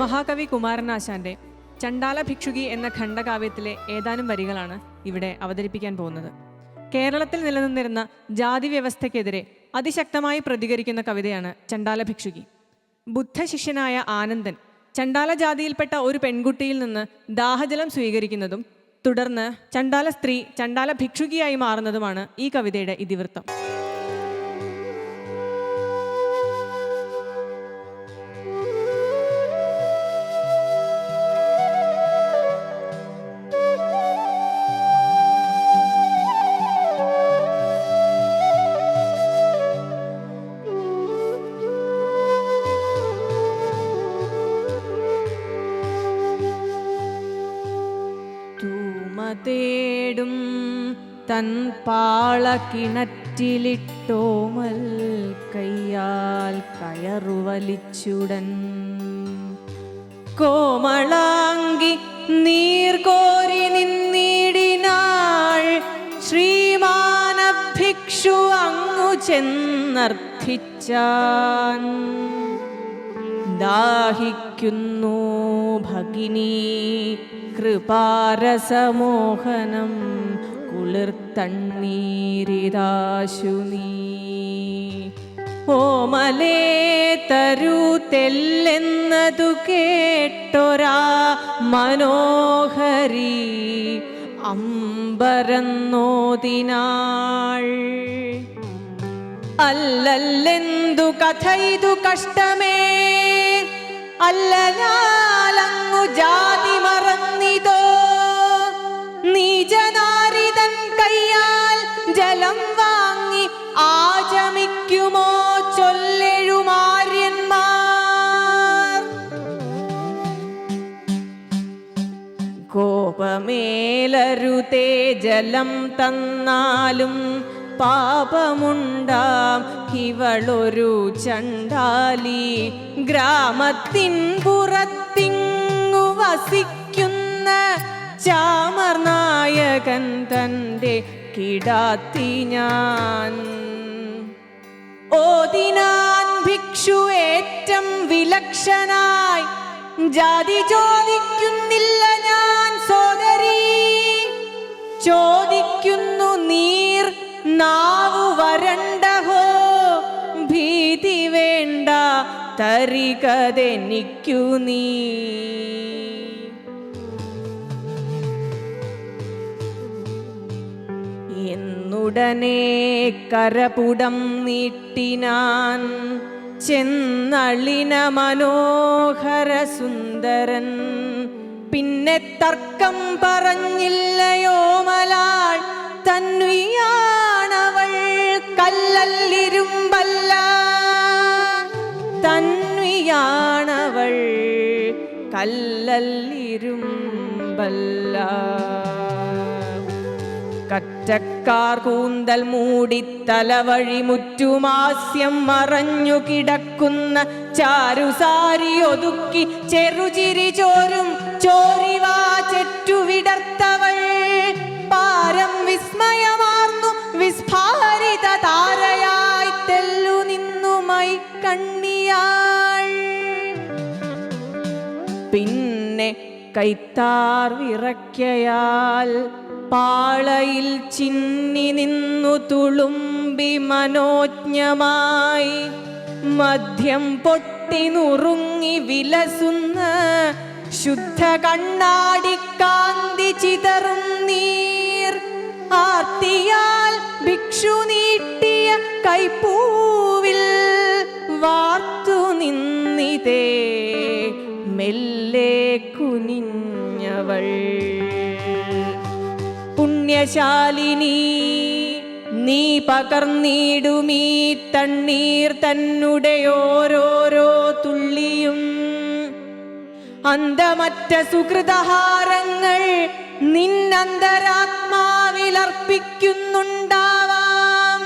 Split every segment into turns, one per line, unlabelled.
മഹാകവി കുമാരനാശാന്റെ ചണ്ടാല ഭിക്ഷുകി എന്ന ഖണ്ഡകാവ്യത്തിലെ ഏതാനും വരികളാണ് ഇവിടെ അവതരിപ്പിക്കാൻ പോകുന്നത്. കേരളത്തിൽ നിലനിന്നിരുന്ന ജാതി വ്യവസ്ഥയ്ക്കെതിരെ അതിശക്തമായി പ്രതികരിക്കുന്ന കവിതയാണ് ചണ്ടാല ഭിക്ഷുകി. ബുദ്ധശിഷ്യനായ ആനന്ദൻ ചണ്ടാല ജാതിയിൽപ്പെട്ട ഒരു പെൺകുട്ടിയിൽ നിന്ന് ദാഹജലം സ്വീകരിക്കുന്നതും തുടർന്ന് ചണ്ടാല സ്ത്രീ ചണ്ടാല ഭിക്ഷുകിയായി മാറുന്നതുമാണ് ഈ കവിതയുടെ ഇതിവൃത്തം. തേടും തൻ പാള കിണറ്റിലിട്ടോമൽ കയ്യാൽ കയറുവലിച്ചുടൻ കോമളാങ്കി നീർകോരി നിന്നിടിനാൾ ശ്രീമാന ഭിക്ഷു അങ്ങു ചെന്നർത്ഥിച്ചാൻ. ദാഹിക്കുന്നു ഭഗിനി കൃപാരസമോഹനം കുളിർത്തണ്ണീരിതാശു നീ. ഓമലേ തരൂ തെല്ലെന്നതു കേട്ടൊരാ മനോഹരി അമ്പരന്നോതിനാൾ. അല്ലല്ലെന്തു കഥയിതു കഷ്ടമേ, അല്ല ഞാലങ്ങു ജാതി മറന്നിതോ. നീചനാരിതൻ കയ്യാൽ ജലം വാങ്ങി ആചമിക്കുമോ ചൊല്ലെഴുമാര്യന്മാർ. കോപമേലരുതേ ജലം തന്നാലും പാപമുണ്ടാം ഇവളൊരു ചണ്ടാലി. ഗ്രാമത്തിൻ പുറത്തിങ്ങു വസിക്കുന്ന ചാമർനായകൻ തൻ്റെ കിടാത്തി ഞാൻ. ഓതിനാൻ ഭിക്ഷു ഏറ്റം വിലക്ഷനായി, ജാതി ചോദിക്കുന്നില്ല ഞാൻ സോദരീ. ചോദിക്കുന്നു നീർ നാവു വരണ്ടഹോ, ഭീതി വേണ്ട തരികതെനിക്കു നീ. എന്നുടനെ കരപുടം നീട്ടിനാൻ ചെന്നളിന മനോഹര സുന്ദരൻ. പിന്നെ തർക്കം പറഞ്ഞില്ലയോ മലാൾ, തന്വിയാണവൾ കല്ലല്ലിരുമ്പല്ല. തന്വിയാണവൾ കല്ലല്ലിരുമ്പല്ല. കറ്റക്കാർ കൂന്തൽ മൂടി തലവഴി മുറ്റുമാസ്യം മറഞ്ഞു കിടക്കുന്ന ചാരുസാരി ഒതുക്കി ചെറുചിരി ചോരും ചോരിവാ ചെറ്റുവിടർത്തവൾ. പാരം വിസ്മയമാർന്നു വിസ്ഫാരിത താരയായി തെല്ലു നിന്നുമായി കണ്ണിയാൾ. പിന്നെ കൈത്താർ വിറയ്ക്കയാൽ പാളയിൽ ചിന്നി നിന്നു തുളുമ്പി മനോജ്ഞമായി. മദ്യം പൊട്ടി നുറുങ്ങി വിലസുന്ന ശുദ്ധ കണ്ണാടി കാന്തി ചിതറും നീർ. ആർത്തിയാൽ ഭിക്ഷു നീട്ടിയ കൈപ്പൂവിൽ വാർത്തു നിന്നിതേ മെല്ലെ കുനിഞ്ഞവൾ. പുണ്യശാലിനി നീ പകർന്നിടുമീ തണ്ണീർ തന്നെ ഓരോരോ തുള്ളിയും. അന്തമറ്റ സുഹൃതഹാരങ്ങൾ നിന്നന്തരാത്മാവിലർപ്പിക്കുന്നുണ്ടാവാം.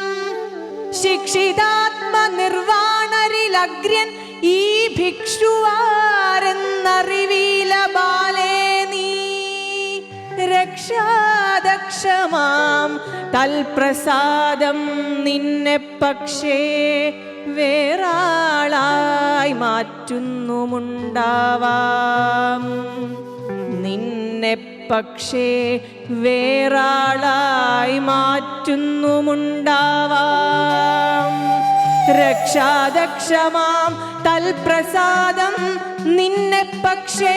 ശിക്ഷിതാത്മ നിർവാണരിലഗ്രൻ ഈ ഭിക്ഷുവാരെന്നറിവീല ബാലേ നീ. രക്ഷാദക്ഷമാം തൽപ്രസാദം നിന്നെ പക്ഷേ വേറാളായി മാറ്റുന്നുമുണ്ടാവാം. നിന്നെ പക്ഷേ വേറാളായി മാറ്റുന്നുമുണ്ടാവാം. രക്ഷാദക്ഷമാം തൽപ്രസാദം നിന്നെ പക്ഷേ